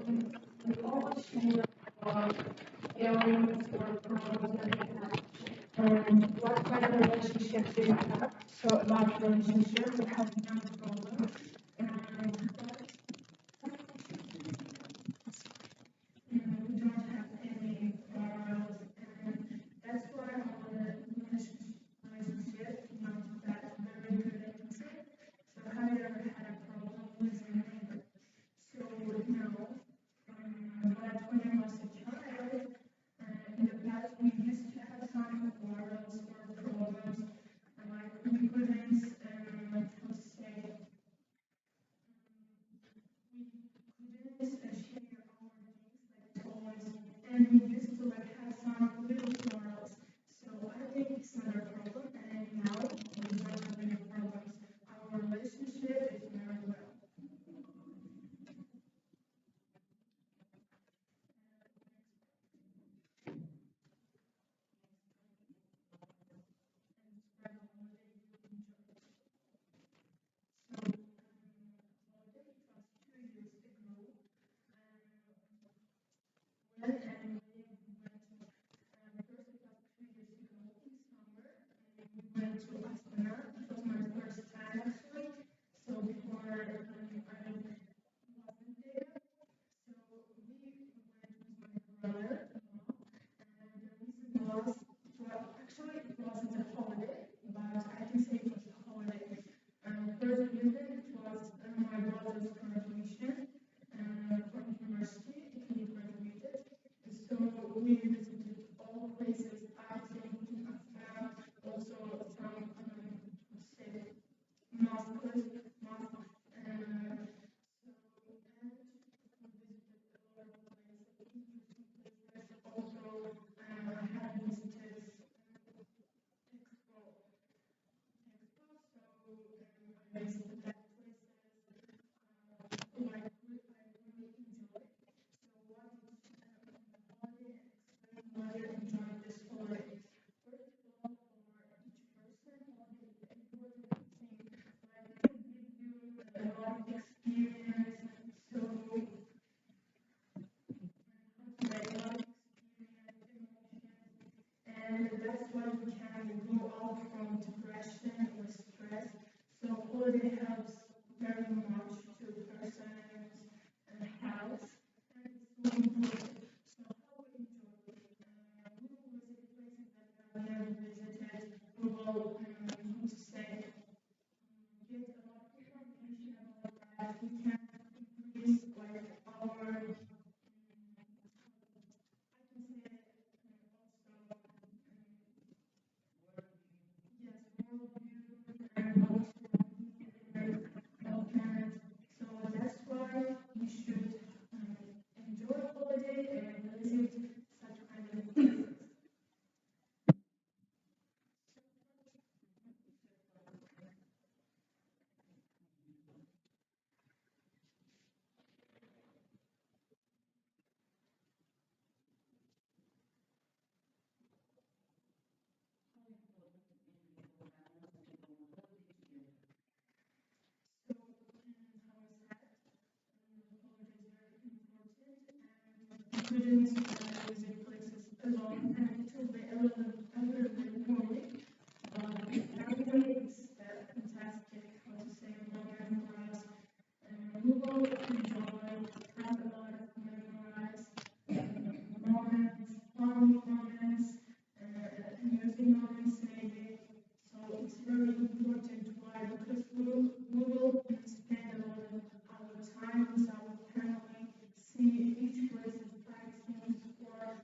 we always share feelings or problems that we have. What kind of relationship do you have? So about relationship, we have no problem. We don't have any quarrels, and that's why our relationship not that very good. So have you ever had a problem with your neighbor? So no. But when I was a child, in the past we used to have some quarrels or problems, like we couldn't, how to say, we couldn't share our things like toys, and we used to like have some little quarrels. So I think it's not a problem, and now we don't have any problems. Our relationship is very well. Went to Astana. It was my first time actually. So before I wasn't there. So we went with my brother, and the reason was, well, actually it wasn't a holiday, but I can say it was a holiday. First reason it was my brother's graduation from university. He graduated. So we visited all places, I think, in Astana, also some say mosques, and also had visited I visited that places like I really enjoyed. So what is holiday and explain why you enjoyed this holiday? First of all, for each person, holiday is an important thing. Like it can give you a lot of experience. So like a lot of experience, emotions, and that's why we can go out from depression or stress. So holiday helps very much to person's health, and it's so important. So how we enjoy it? We will visit places that we have never visited. We will, how to say, get a lot of information about that. We can increase like our so that's why we should enjoy holiday and visit such kind of places. So, how I said, holiday is very important, and students visit places alone, and it will be a little bit boring. Anyway, it's fantastic, how to say, moment for us. We will enjoy, have a lot of memories, moments, funny moments, amusing moments maybe. So it's very important. Why? Because we will spend a lot of our time with our family, see each place is practicing sport,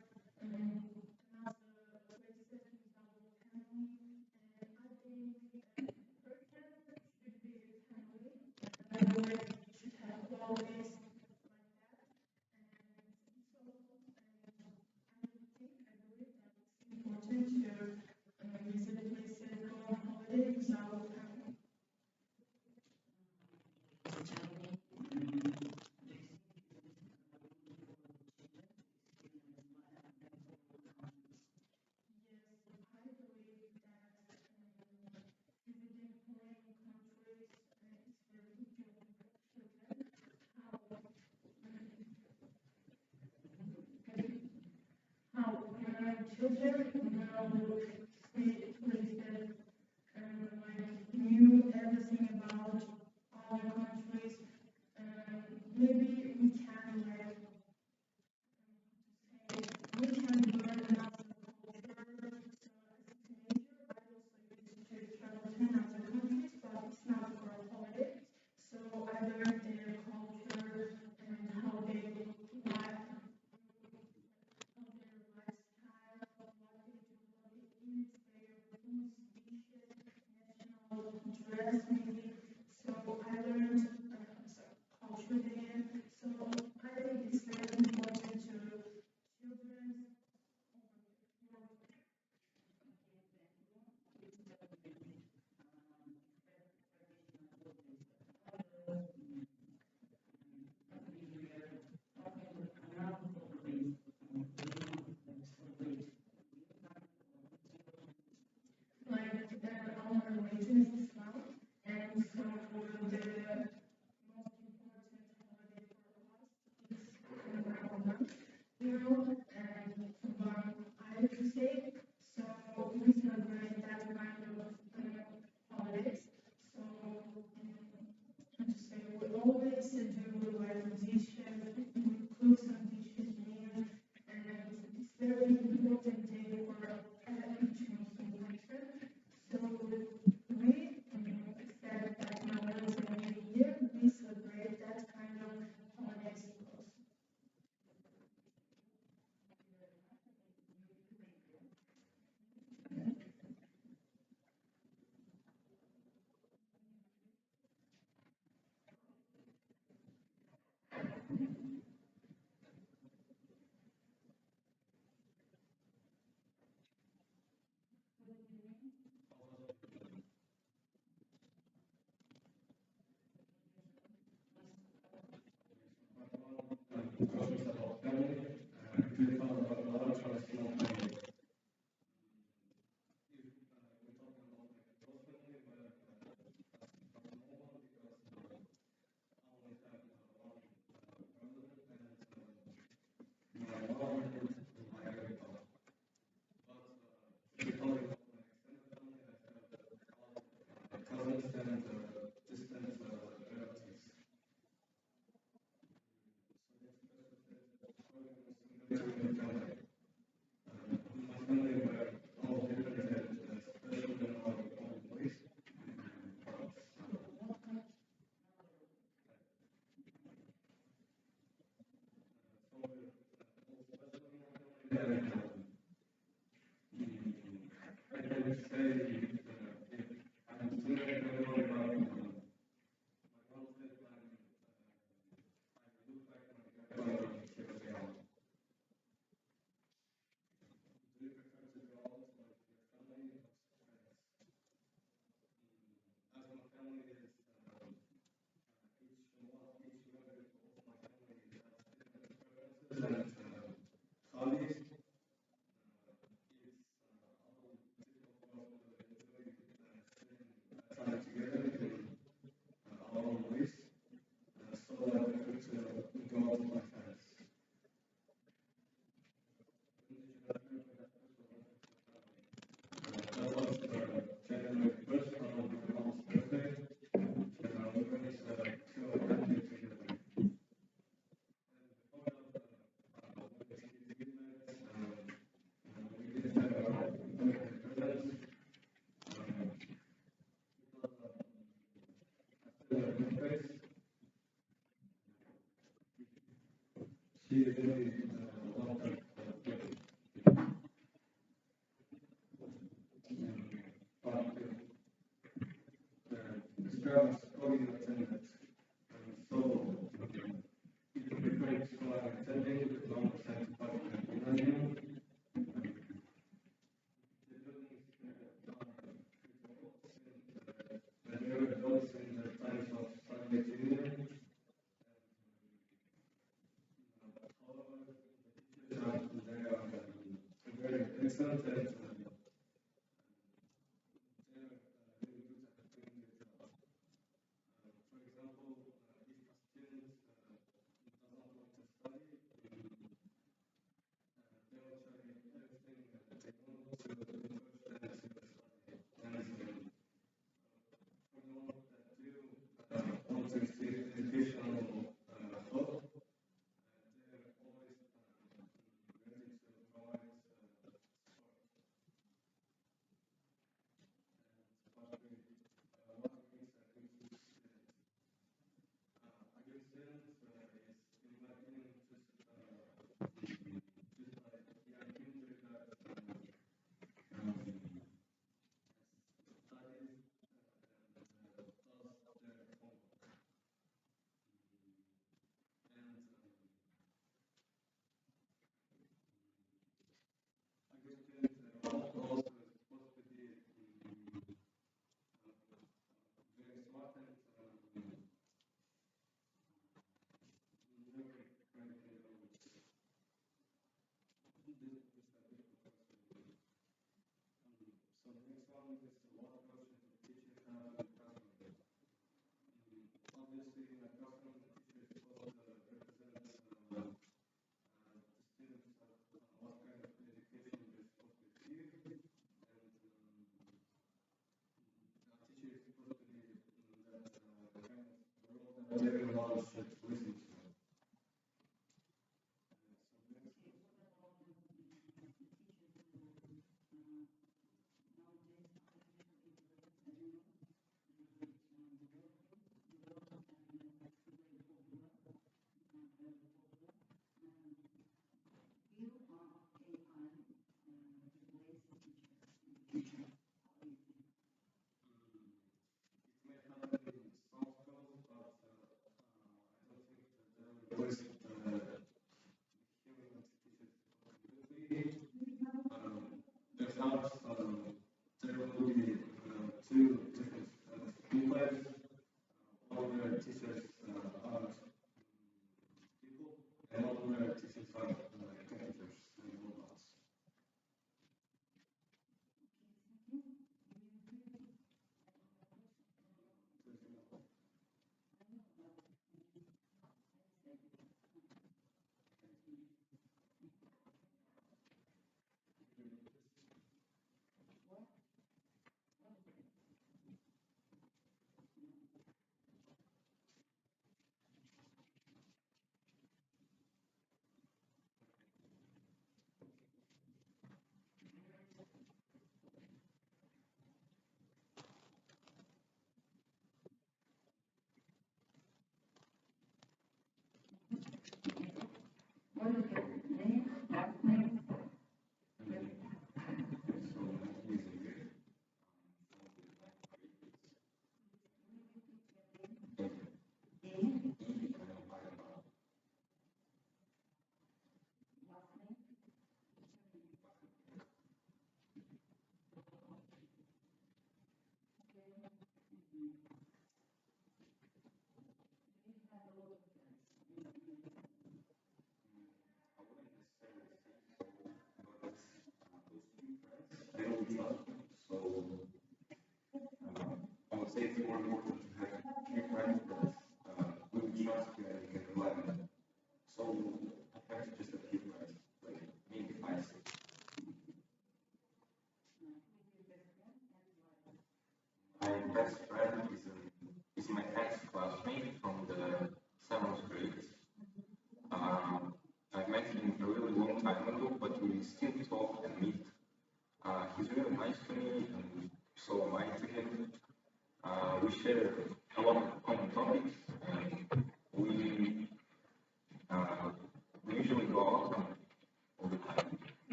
children will speak listed like knew everything about other countries. Maybe we can like we can learn about the culture. So as a teenager, I also used to travel to other countries, but it's not for a holiday. So I learned their culture and how they live, of their lifestyle, what they do, what they eat, their foods, dishes, national dress maybe. So I learned culture there. So I think it's very important to children. Like our religion is Islam, and so the most important holiday for us is Ramadan, and I to say, so we celebrate that kind of holidays. So how to say, we always do like dishes, we cook some dishes, meals, and it's very important day for each Muslim person. So we accept that now once every year we celebrate that kind of holidays also.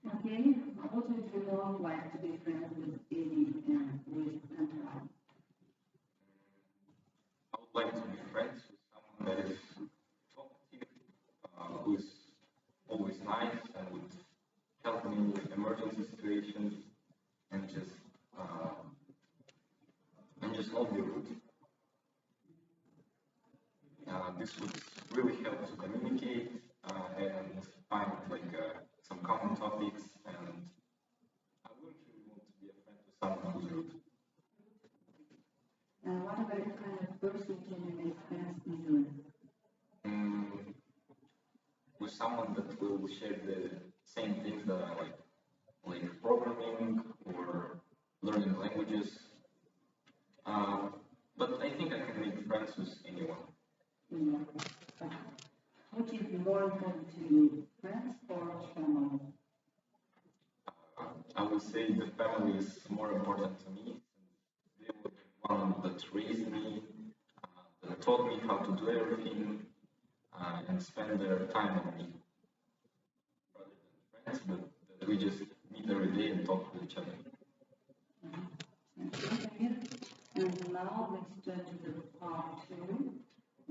Okay, what would you more like to be friends with Eddie and with Antoine? And what about the kind of person can you make friends easily? Yeah. What is more important to you, friends or family? And now let's turn to the part two.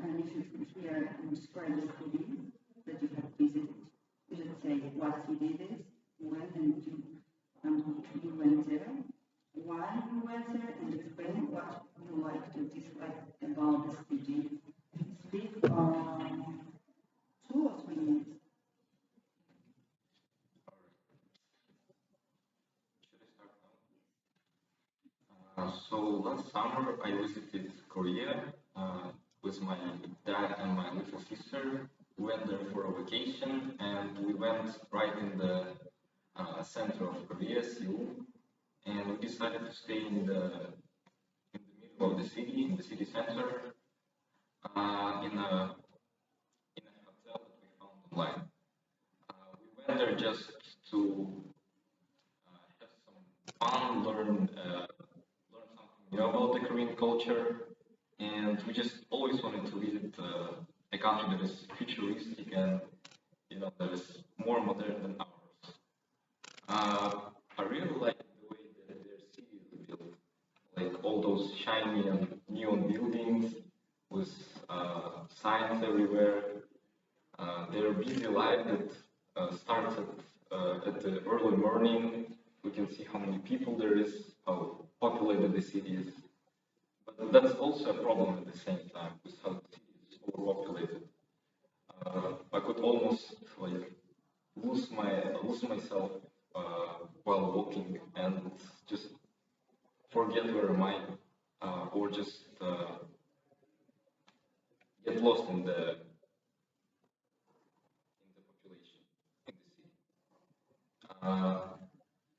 And if you here and describe the city that you have visited, you should say what city it is, when and you went there, why you went there, and explain what you like to dislike about the city. Speak 2 or 3 minutes. and we decided to stay in the middle of the city, in the city center, in a hotel that we found online. We went there just to have some fun, learn something new about the Korean culture, and we just always wanted to visit a country that is futuristic and that is more modern than ours. I really like the way that their city is built, like all those shiny and neon buildings with signs everywhere. Their busy life that starts at the early morning. We can see how many people there is, how populated the city is. But that's also a problem at the same time, with how the city is overpopulated. I could almost like lose myself while walking and just forget where am I, or just get lost in the population in the city.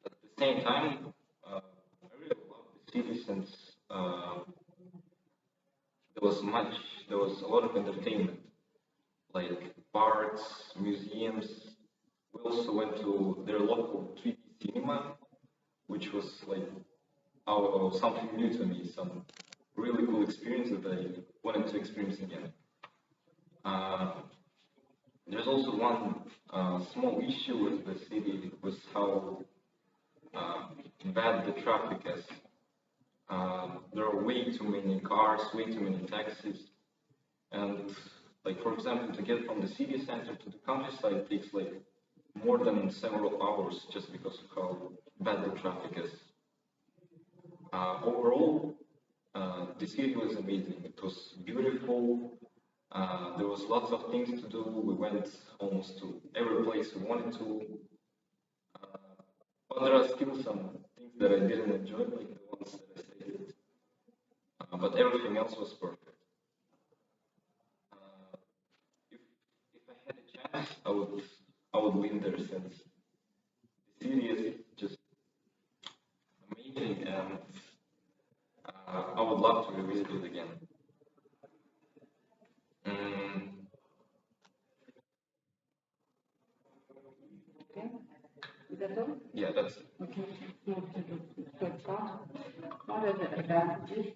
At the same time, I really love the city since there was a lot of entertainment, like parks, museums. We also went to their local 3D cinema, which was like something new to me, some really cool experience that I wanted to experience again. Uh, there's also one small issue with the city, was how bad the traffic is. There are way too many cars, way too many taxis, and like for example, to get from the city center to the countryside takes like more than several hours just because of how bad the traffic is. Overall, the city was amazing. It was beautiful. There was lots of things to do. We went almost to every place we wanted to. But there are still some things that I didn't enjoy, like the ones that I stated. But everything else was perfect. Uh, if I had a chance, I would live there since the city is just amazing, and I would love to revisit it again. Mm, Okay, is that all? yeah, that's it. Okay, let's move to the third part. What are the advantages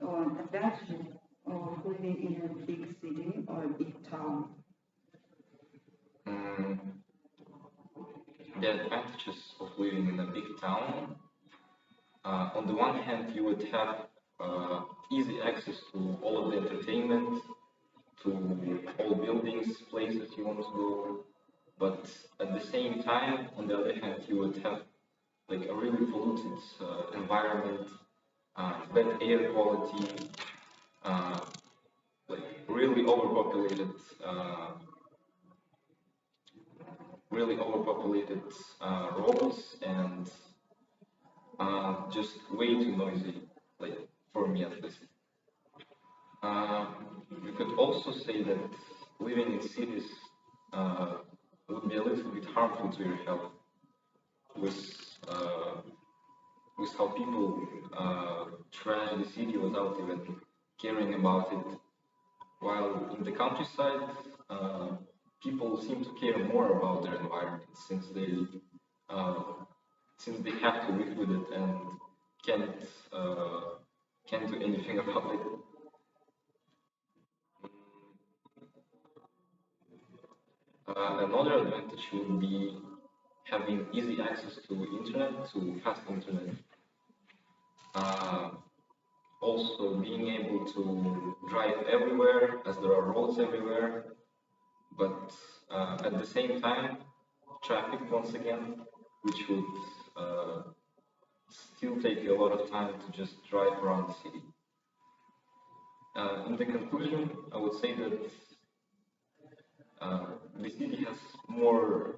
or advantages of living in a big city or a big town? Mm, the advantages of living in a big town. On the one hand, you would have easy access to all of the entertainment, to all buildings, places you want to go. But at the same time, on the other hand, you would have like a really polluted environment, bad air quality, uh, like really overpopulated roads, and just way too noisy, like for me at least. Uh, you could also say that living in cities uh, would be a little bit harmful to your health, with uh, with how people trash the city without even caring about it. While in the countryside, uh, people seem to care more about their environment uh, since they have to live with it and can't uh, can't do anything about it. Another advantage would be having easy access to internet, to fast internet. Uh, Also, being able to drive everywhere, as there are roads everywhere, but at the same time, traffic once again, which would uh, still take you a lot of time to just drive around the city. In the conclusion, I would say that uh, the city has more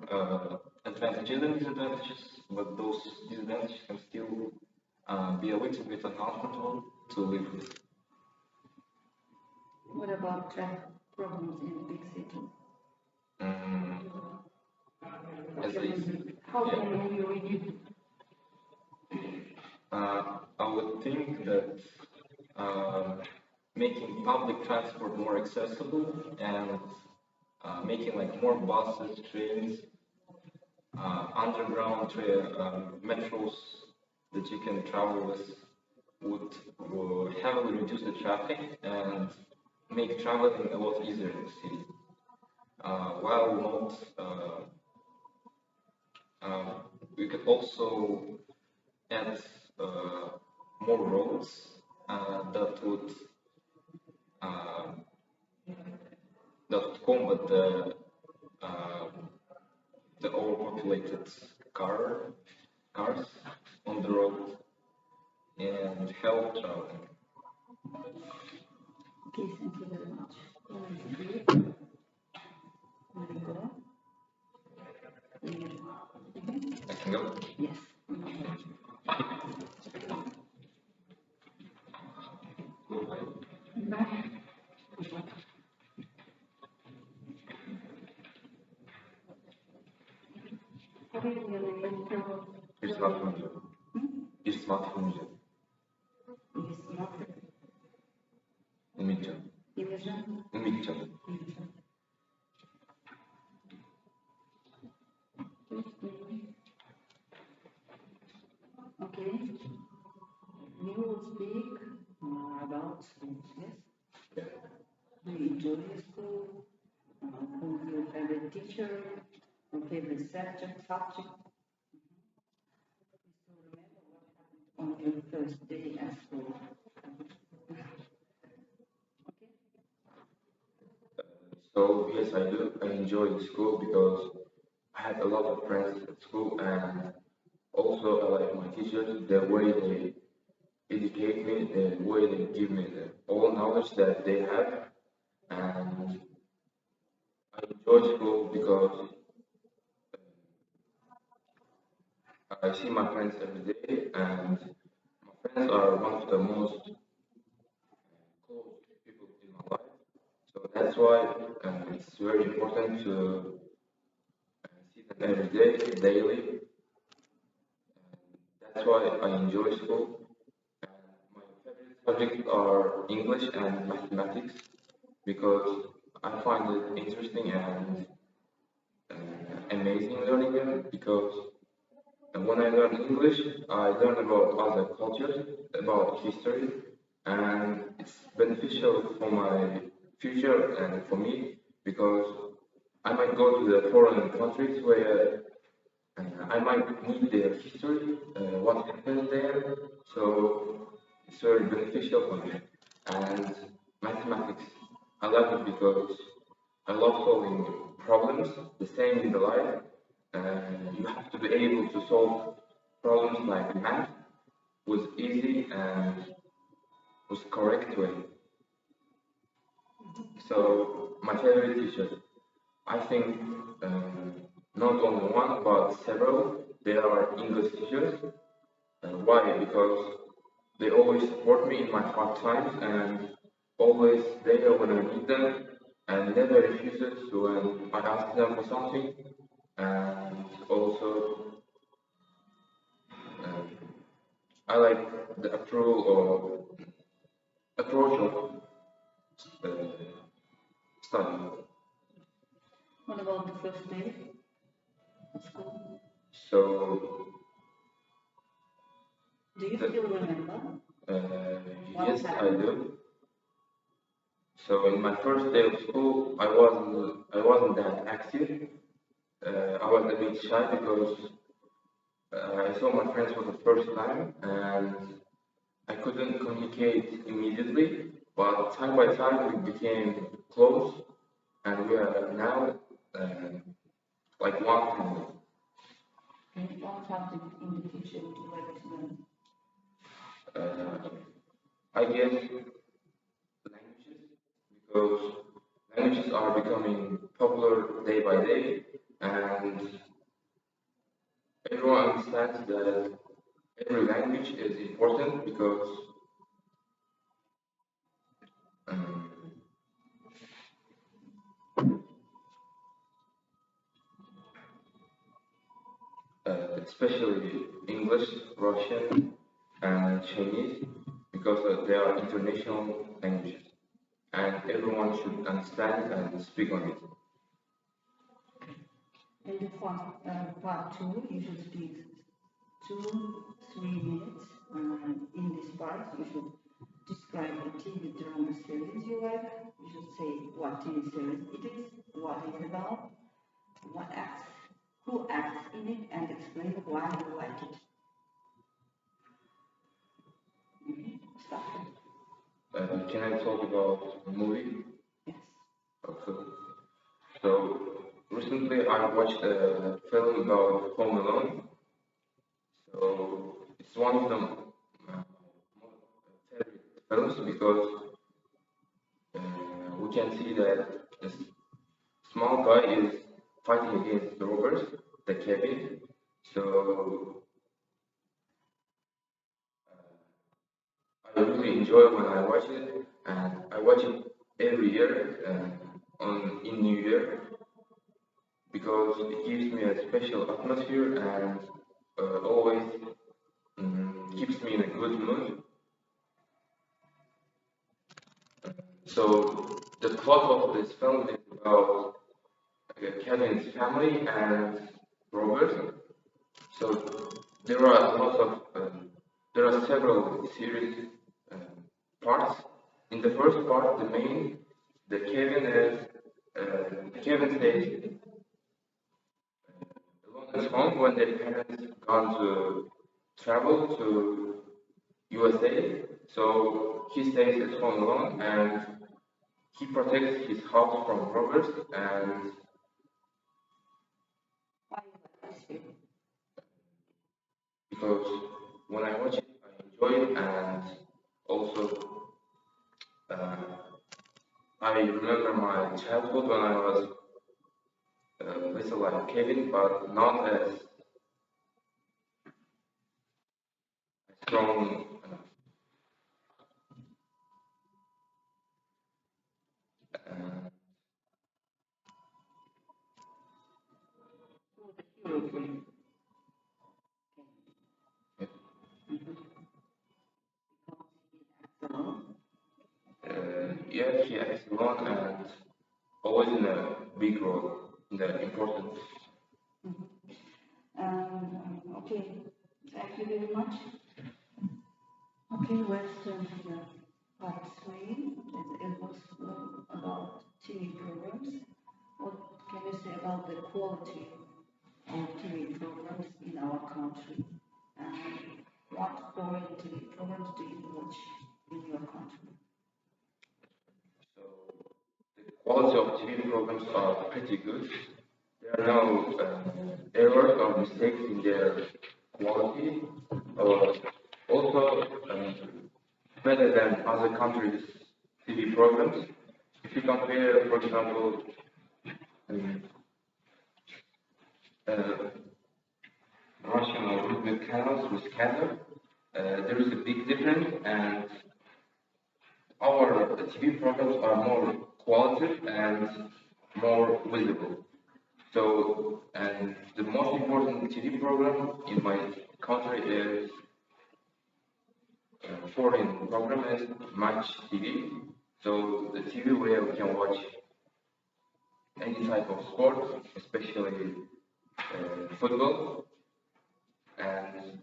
advantages than disadvantages, but those disadvantages can still be a little bit uncomfortable to live with. What about traffic problems in big cities? Mm, as I, How yeah. can we reduce it? I would think that making public transport more accessible and making like more buses, trains, underground metros that you can travel with would heavily reduce the traffic and make traveling a lot easier in the city. While not, we could also add more roads that would uh, combat uh, the overpopulated cars on the road and help traveling. Okay, thank you very much. I can go. Yes. Bir smartphone diyor. Bir smartphone diyor. Umutcan. Umutcan. Okay. You will speak about schools, yes? Do you enjoy your school? Who's your favorite teacher? Your favorite subject? So remember what happened on your first day at school. Okay? So yes, I do. I enjoy school because I had a lot of friends at school, and also I like my teachers, the way they educate me, the way they give me the all knowledge that they have, and I enjoy school because I see my friends every day, and my friends are one of the most close people in my life. So that's why it's very important to see them every day, daily. That's why I enjoy school. My favorite subjects are English and mathematics because I find it interesting and amazing learning them because when I learn English, I learn about other cultures, about history, and it's beneficial for my future and for me because I might go to the foreign countries where I might need their history, what happened there, so it's very beneficial for me. And mathematics, I love it because I love solving problems, the same in the life. You have to be able to solve problems like math with easy and with correct way. So my favorite teacher, I think not only one but several. They are English teachers. Why? Because they always support me in my hard times and always there when I need them and never refuses when I ask them for something. And also, um, I like the approval or approach of uh, study. What about the first day at school? So, Do you still remember? yes, I do. So in my first day of school, I wasn't that active. I was a bit shy because I saw my friends for the first time and I couldn't communicate immediately. But time by time, we became close, and we are now like one family. One subject in the future would you like to learn? Uh, I guess languages because languages are becoming popular day by day, and everyone understands that every language is important because um, especially English, Russian, and Chinese because they are international languages and everyone should understand and speak on it. In the part 2, you should speak 2-3 minutes. In this part, you should describe a TV drama series you like. You should say what TV series it is, what it's about, what acts, who acts in it, and explain why you like it. Start. Can I talk about a movie? Yes. Okay. So recently I watched a film about Home Alone. So it's one of the favorite films because we can see that this small guy is fighting against the robbers, the cabin. So I really enjoy when I watch it, and I watch it every year in New Year because it gives me a special atmosphere and always keeps me in a good mood. So the plot of this film is about Kevin's family and Robert. So there are a lot of there are several series parts. In the first part, Kevin stays alone at home when their parents gone to travel to USA. So he stays at home alone and he protects his house from robbers. And Why you like this film? because when I watch it, I enjoy it, and also uh, I remember my childhood when I was little like Kevin, but not as strong. Uh, So the hero film. Alone. yeah, he acts alone and always in a big role, in the important. Okay, thank you very much. Okay, let's turn to the part 3. It was about TV programs. What can you say about the quality of TV programs in our country? And what foreign TV programs do you watch in your country? So the quality of TV programs are pretty good. There are no errors or mistakes in their quality. Also, better than other countries' TV programs. If you compare, for example, um, uh, Russian or Uzbek channels with Kazakh, there is a big difference, and our TV programs are more qualitative and more visible. So, and the most important TV program in my country is foreign program is Match TV. So the TV where we can watch any type of sport, especially football, and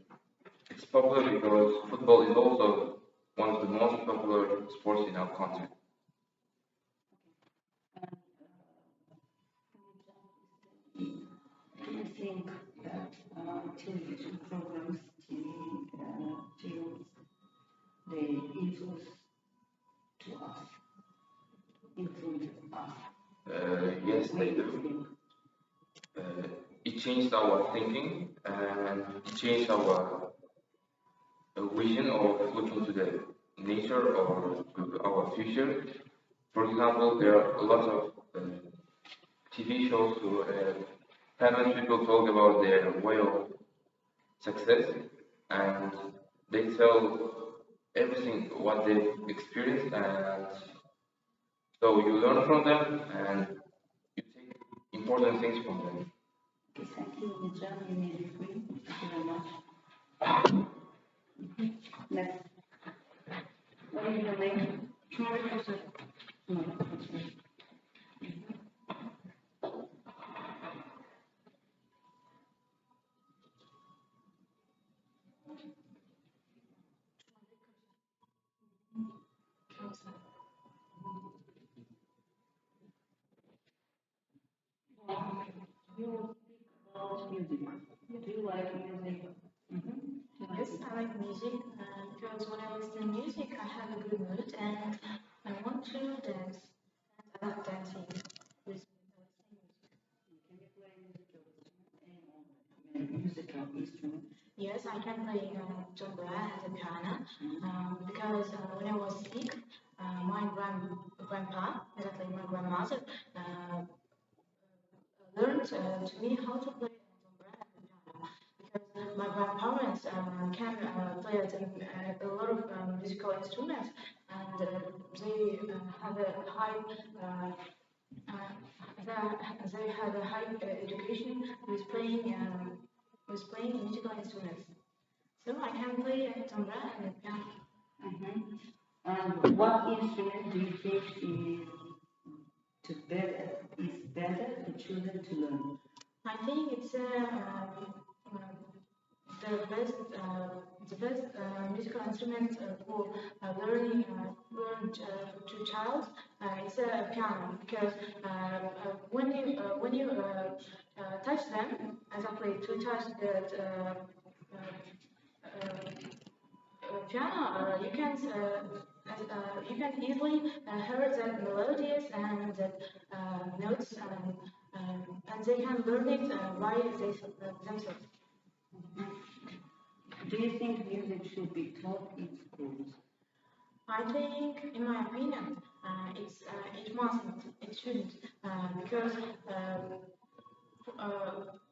it's popular because football is also one of the most popular sports in our country. Do you think that television programs, TV films, they influence us? Yes, they do. It changed our thinking and it changed our vision of looking to the nature or to our future. For example, there are a lot of TV shows where famous people talk about their way of success and they tell everything what they've experienced, and so you learn from them and you take important things from them. Okay, thank you, Mitra. You may be free. Thank you very much. Next. What is your name? No. You speak about music. Do you like music? Yes, I like music because when I listen to music, I have a good mood and I want to dance. And I love dancing with music. Can you play musical instrument? Yes, I can play tuba and the piano because when I was sick, my grandpa, exactly my grandmother, learned to me how to play tuba and the piano because my grandparents can play a lot of musical instruments and they have a high uh, they had a high education with playing musical instruments. So I can play tuba and piano. And what instrument do you think is better for children to learn? I think it's the best musical instrument for learn to child. It's a piano because when you touch them, exactly to touch the piano, you can easily hear the melodies and the notes, and they can learn it by themselves. Do you think music should be taught in schools? I think, in my opinion, it mustn't, it shouldn't, because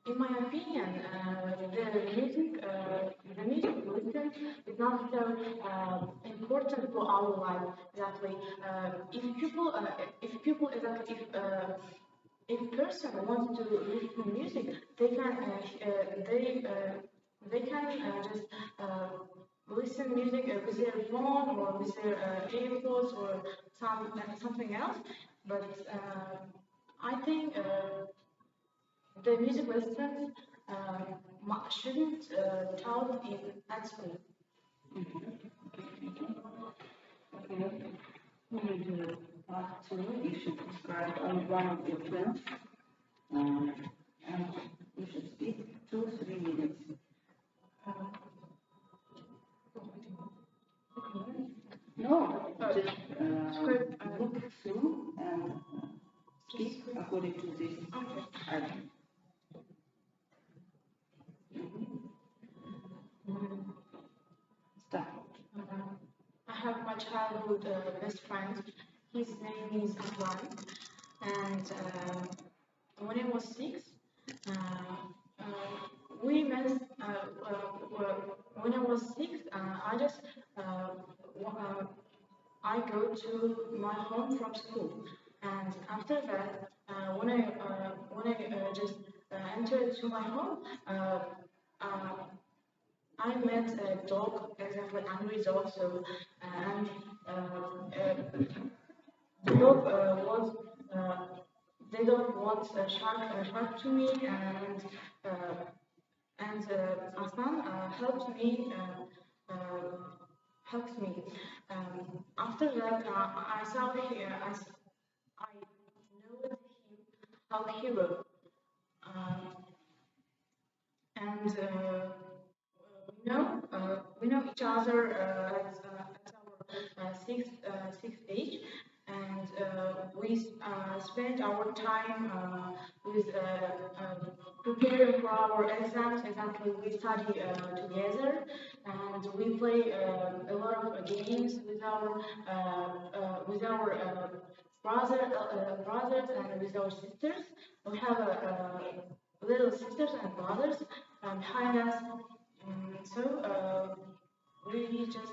in my opinion, the music listen is not so important for our life. Exactly. If people, exactly, if person wants to listen to music, they can just listen music with their phone or with their earphones or something else. But I think. The music lessons shouldn't taught in at school. Okay. Moving to part two, you should describe only one of your films, and you should speak 2-3 minutes. No, just look through and speak according to this item. Start. I have my childhood best friend. His name is Aslan, and when I was 6, uh, uh, we met. When I was 6, I just I go to my home from school, and after that, when I just entered to my home, uh, I met a dog, exactly angry dog. So and the dog was the dog was sharp to me, and Aslan helped me. After that, I saw I know him how he wrote, and we know each other at our sixth age, and we spend our time with preparing for our exams. Exactly, we study together, and we play a lot of games with our brothers and with our sisters. We have little sisters and brothers behind us. So we just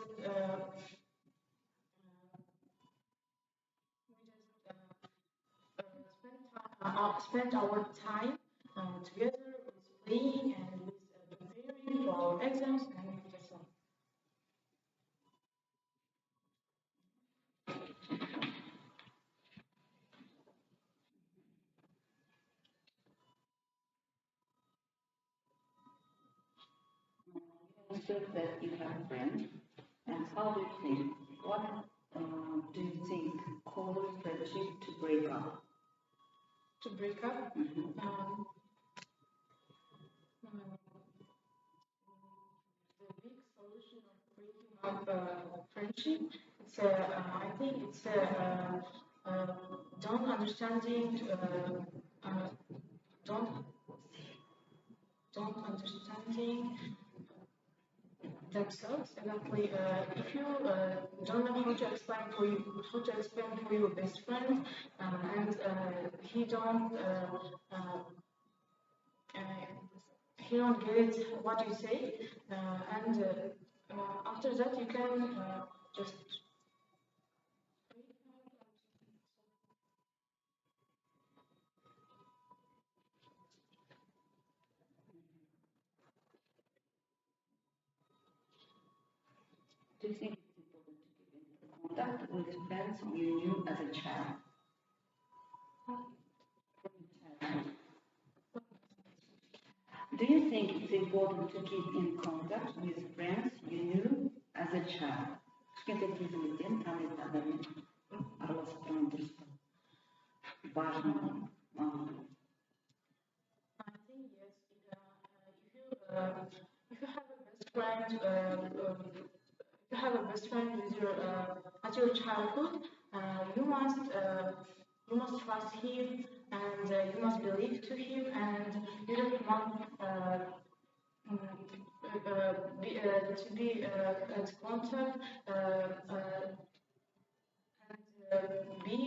spent our time together with playing and with preparing for our exams and that's all. understood that you have a friend, and how do you think? What do you think causes friendship to break up? To break up. The big solution of breaking up friendship, it's I think it's don't understanding, don't don't understanding themselves exactly. If you don't know how to explain for your best friend, and uh, he don't get what you say, and after that you can just. Do you think it's important to keep in contact with friends you knew as a child? Do you think it's important to keep in contact with friends you knew as a child? Кішкентай кезіңізден танитын адаммен араласып тұрған дұрыс па? Важно ма? I think yes. If you have a best friend, if you have a best friend with your at your childhood, you must trust him, and you must believe to him, and you don't want to be at contact and be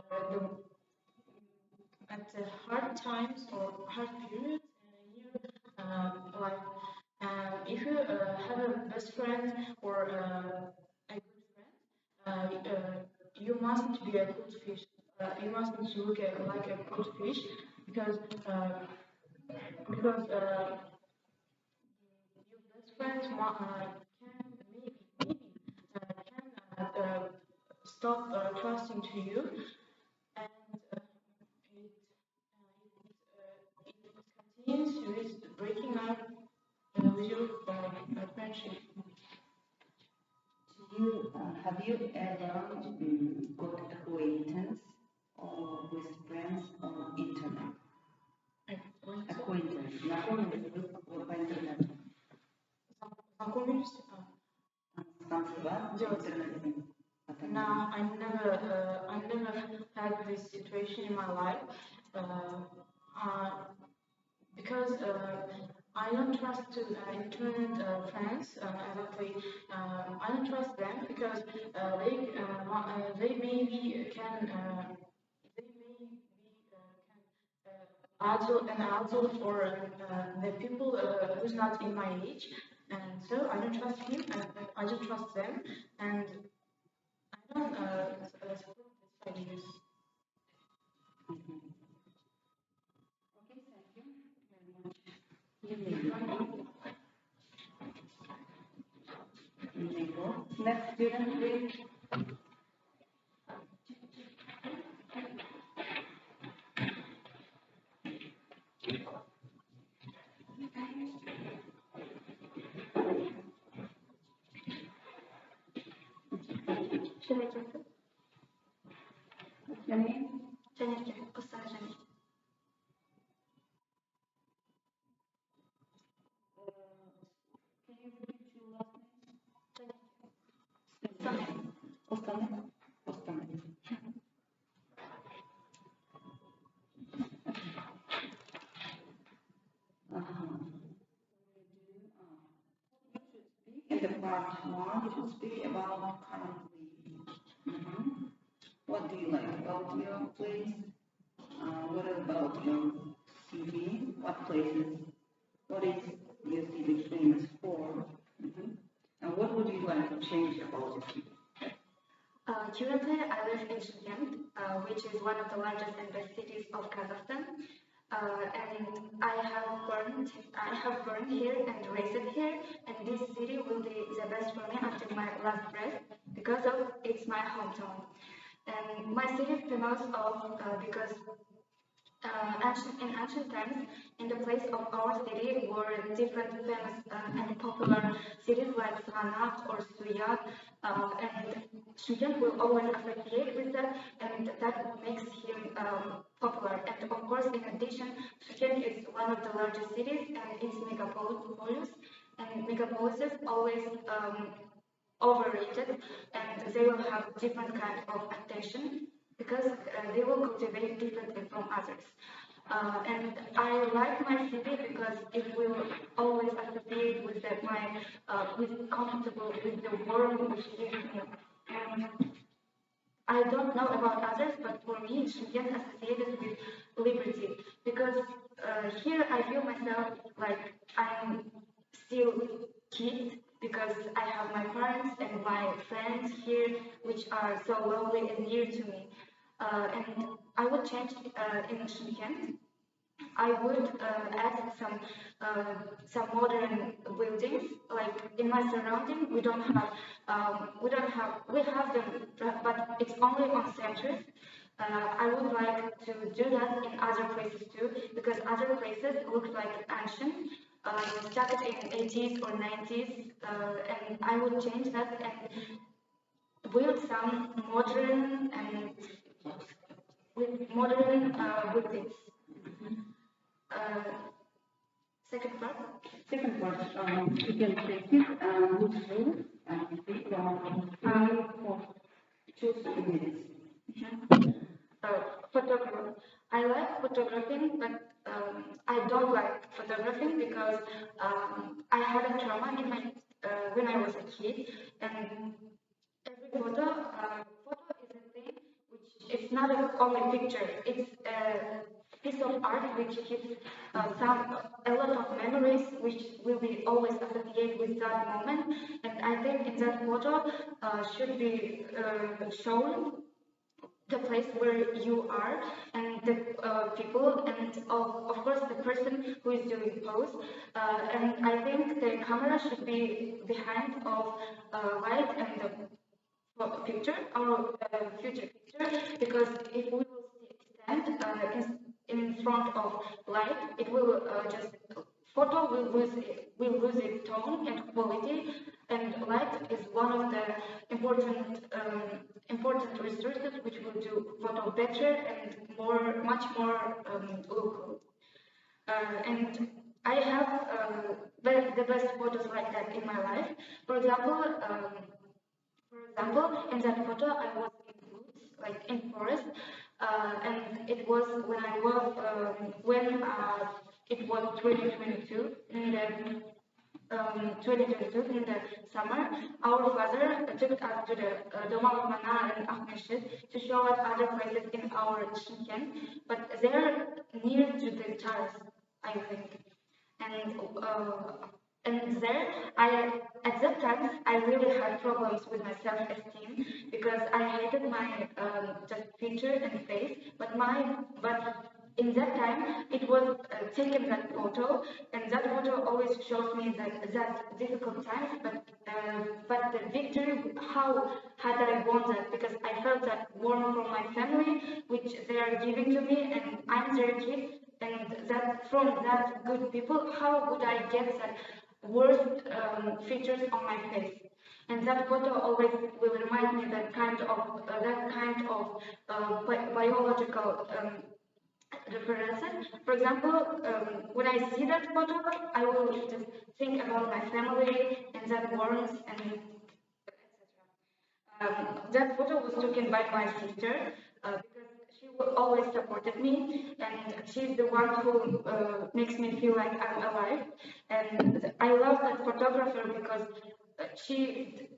together at the hard times or hard periods in your life. If you have a best friend or a good friend, you mustn't be a good fish. You mustn't look like a good fish because because your best friend can maybe can stop trusting to you, and it continues with breaking up with your friendship. Have you ever got acquaintance or with friends on internet? Acquaintance. Знакомились вы по интернету? Знакомились? Танцевать в интернете? No, I never had this situation in my life because I don't trust to internet friends exactly. I don't trust them because they maybe can an adult or the people who's not in my age, and so I don't trust him, and I don't trust them, and I don't support these ideas. Okay, thank you very much. Next student, please. Should I take it? What's your name? Jenny, Ustana Jenny. Can you repeat your last name? Jenny. Ostane? Ostane. In the part one, you should speak about currently. What do you like about your place? What about your city? What places? What is your city famous for? And what would you like to change about your city? Currently, I live in Shymkent, which is one of the largest and best cities of Kazakhstan. And I have born here and raised here, and this city will be the best for me until my last breath because it's my hometown. And my city is famous because in ancient times, in the place of our city were different famous and popular cities like Svanat or Suyat, and Shingen will always associate with that, and that makes him popular. And of course, in addition, Shingen is one of the largest cities and is megapolis, and megapolises always overrated, and they will have different kind of attention because they will cultivate differently from others. And I like my city because it will always associate with with comfortable, with the warm which gives me. And I don't know about others, but for me, Shingen associated with liberty because here I feel myself like I'm still kid because I have my parents and my friends here, which are so lovely and dear to me. And I would change in Shingen. I would add some modern buildings. Like in my surrounding, we have them, but it's only on centers. I would like to do that in other places too, because other places look like ancient, started in 80s or 90s, and I would change that and build some modern and with modern buildings. Uh, Second part. Second part, you can take it and move forward and speak for 2 minutes. Photography. I like photographing, but I don't like photographing because I had a trauma in my when I was a kid, and every photo is a thing which it's not only picture. It's a piece of art which keeps a lot of memories which will be always associated with that moment. And I think in that photo should be shown the place where you are and the people and of course the person who is doing pose and I think the camera should be behind of light and the picture or future picture because if we will stand in front of light it will just photo will lose its tone and quality, and light is one of the important resources which will do photo better and much more local. And I have the best photos like that in my life. For example, in that photo, I was in woods, like in forest, and it was when it was 2022 in the 2022 in the summer. Our father took us to the Doma of Mana and Ahmeshid to show us other places in our Shimken, but they're near to the terrace, I think. And there, at that time, I really had problems with my self-esteem because I hated my just feature and face. But in that time, it was taken that photo, and that photo always shows me that difficult times. But the victory, how had I won that? Because I felt that warmth from my family, which they are giving to me, and I'm their kid. And that from that good people, how would I get that worst features on my face? And that photo always will remind me that kind of biological references. For example, when I see that photo, I will just think about my family and that warmth and that photo was taken by my sister because she always supported me, and she's the one who makes me feel like I'm alive. And I love that photographer because she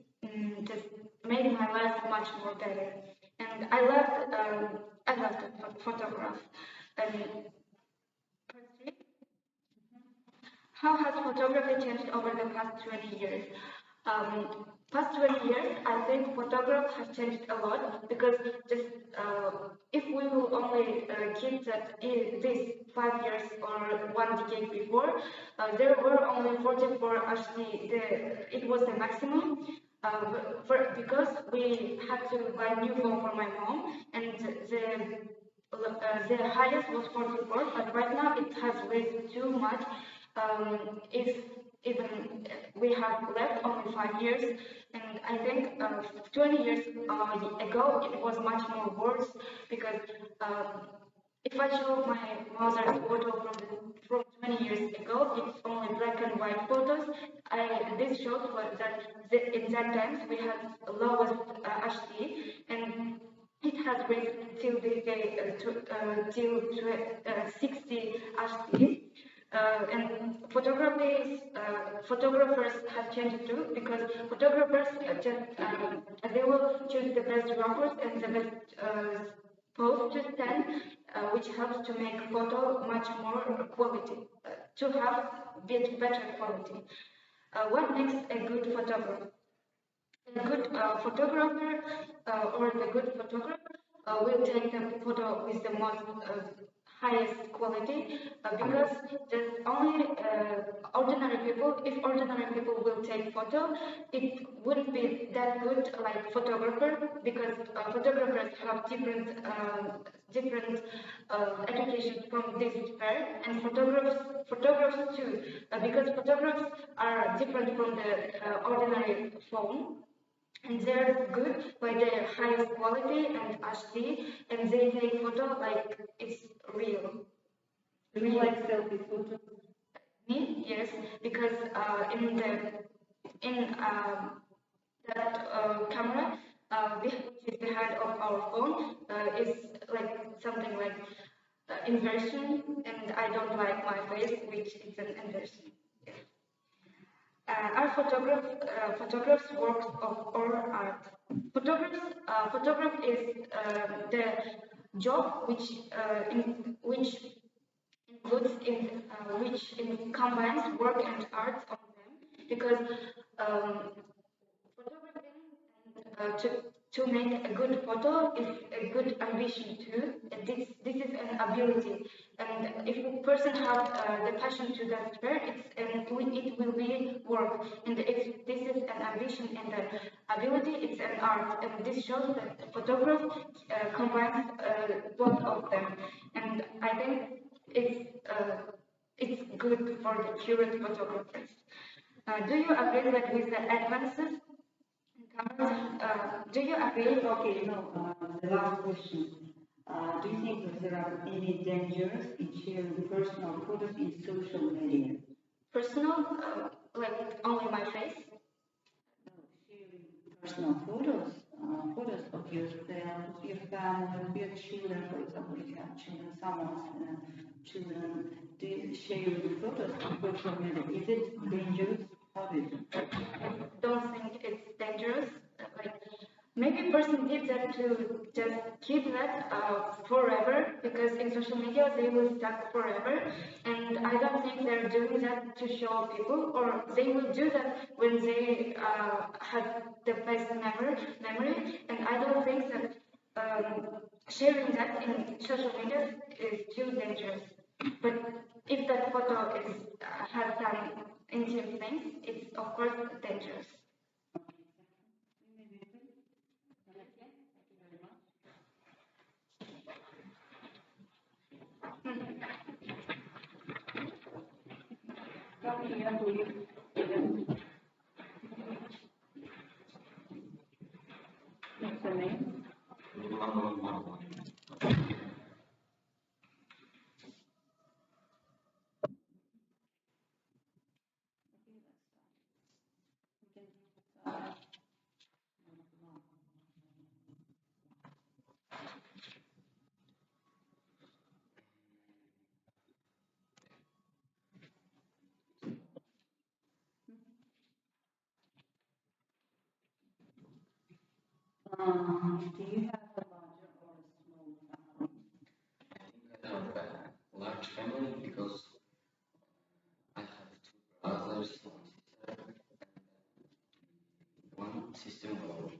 just made my life much more better. And I love that photograph. And part three, how has photography changed over the past 20 years? Past 20 years, I think photography has changed a lot because just if we will only keep that in this 5 years or 1 decade before, there were only 44 HD. It was the maximum. Because we had to buy new phone for my mom, and the highest was 44, but right now it has raised too much. If even we have left only 5 years, and I think 20 years ago it was much more worse because if I show my mother's photo from 20 years ago, it's only black and white photos. This shows in that times we had lowest HD, and it has raised till this day till 60 HD. And photographers have changed too, because photographers they will choose the best rappers and the best pose to stand, which helps to make photo much more quality, to have better quality. What makes a good photographer? A good photographer or the good photographer will take the photo with the most highest quality, because just only ordinary people, if ordinary people will take photo, it wouldn't be that good like photographer, because photographers have different education from this sphere, and photographs too, because photographs are different from the ordinary phone, and they're good by their highest quality and HD, and they take photo like it's real. Do you like selfie photos? Me, yes, because in that camera, which is behind of our phone, is like something like inversion, and I don't like my face, which is an inversion. Are photographs works of our art? Photograph is the job which includes combines work and art of them, because photographing and to make a good photo is a good ambition too. This is an ability, and if a person has the passion to that sphere, it will be work. And if this is an ambition and the ability, it's an art. And this shows that photography combines both of them. And I think it's good for the current photographers. Do you agree that with the advances? Do you agree? Okay, no, the last question. Do you think that there are any dangers in sharing personal photos in social media? Personal, like only my face? No, sharing personal photos, photos of yourself, of your family, of your children, for example, if you have children, someone's children, do you share your photos on social media? Is it dangerous? How do you think? I don't think it's dangerous. Like maybe person did that to just keep that forever, because in social media they will stuck forever, and I don't think they're doing that to show people, or they will do that when they have the best memory, and I don't think that sharing that in social media is too dangerous. But if that photo is has some intimate things, it's of course dangerous. What's the name? Do you have a larger or a small family? I have a large family because I have two brothers, one sister, and one sister-in-law.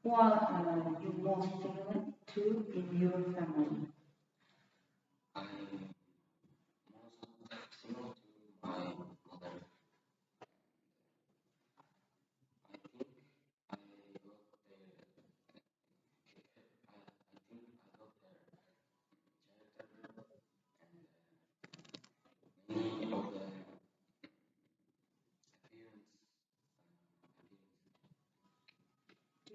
What are you most similar to in your family? I'm most similar to my mother. I think I got their, I think I got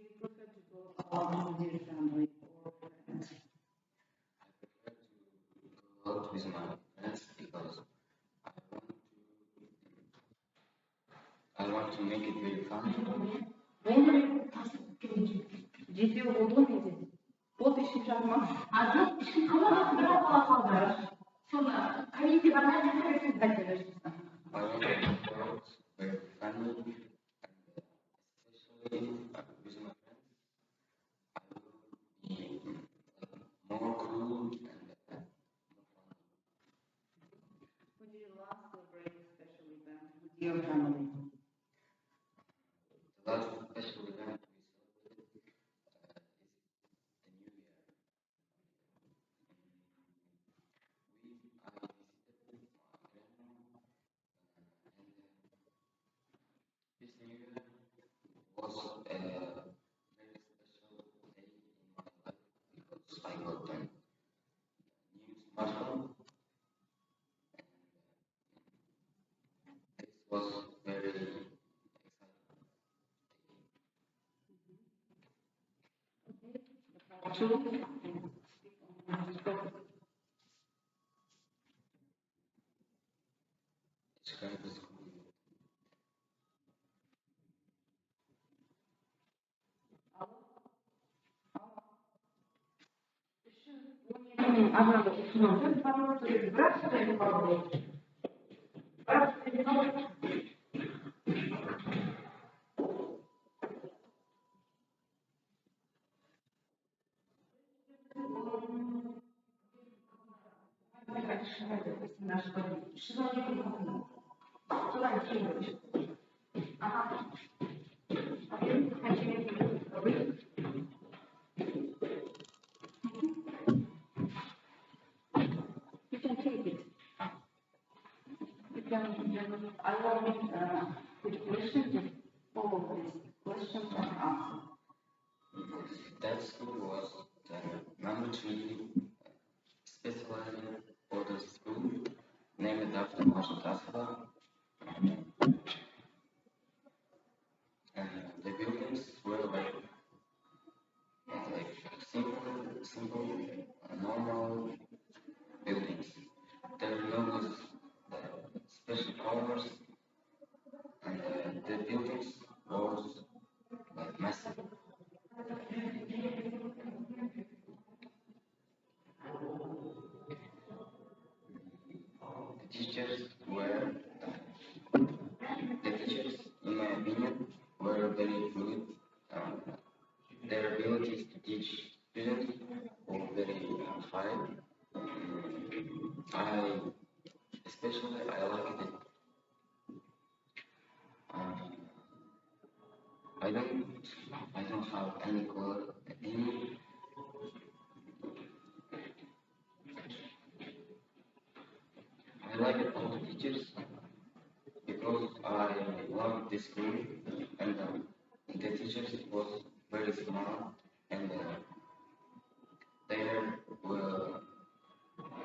you prefer to go out with your family or friends? I prefer to go out with my friends because I want to make it very fun. Benim ciddi olduğum için bu işi yapmak. Adı ama biraz fazla. Sonra kayıtlı bana ne kadar I want to go out very funny, and especially with my friends. I will be more cool and Would you love to celebrate a special event with your family? the last special event we celebrated is the New Year. I visited my grandma, and this New Year was a very special day in my life because I got a new smartphone. This was very exciting. Two. Describe the school. Абрам oturmadı. Bırak beni kaldı. Bırak beni kaldı. You can take it. You can, I want with questions, just follow this question and answer. That school was the number three specialized order school named after Marshal Tasfa. The buildings were like simple, normal buildings. There was special colors, and the buildings was like massive. The teachers were the teachers, in my opinion, were very good. Um, their abilities to teach students were very high. I especially I liked it. Um, I don't have any color any. I liked all the teachers because I loved this school, and the teachers was very smart, and they were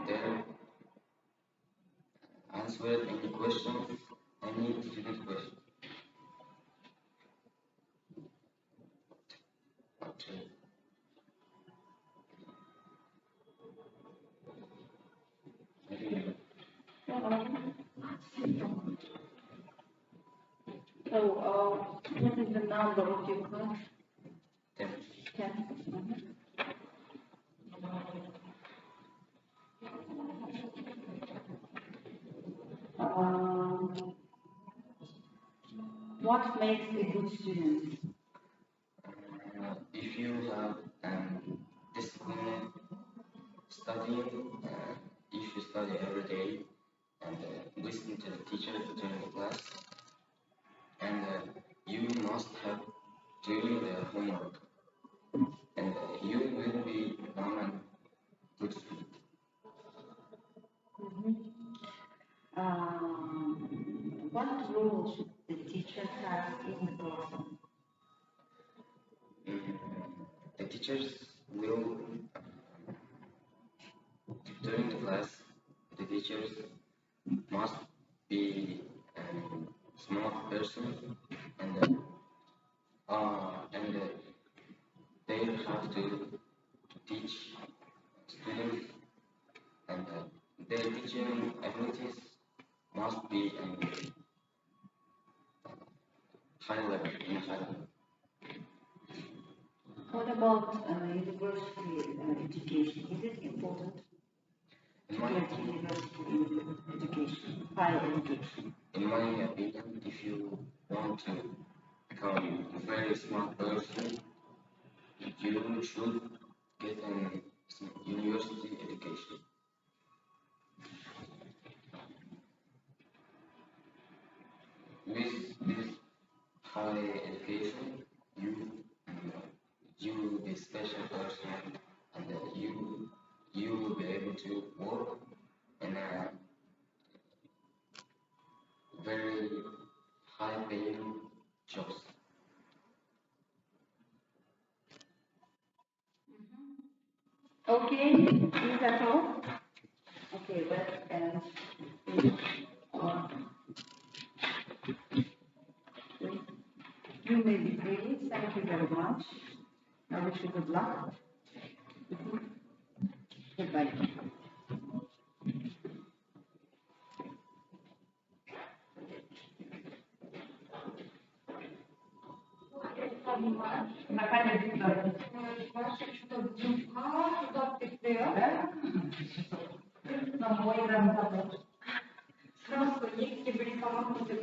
there answered any questions, any student question. Okay. So, what is the number of your class? Then 10. What makes a good student? if you have discipline studying, if you study every day and listen to the teacher during the class, and you must have doing the homework, and you will become a good student. What role should the teacher have in the classroom? Mm, the teachers will during the class. The teachers must be a smart person, and have to teach students, and their teaching abilities must be high level, in high level. What about university education? Is it important In to my, get university education, higher education? in my opinion, if you want to become a very smart person, you should get an university education. With this high education, you will be a special person, and you will be able to work in a very high paying jobs. Okay, is that all? Okay, let's end. Uh, you may be free. Thank you very much. I wish you good luck. Goodbye. Makanya juga. Ваших что-то туда впитываю. На мой рампадок. Сразу есть, и были команды,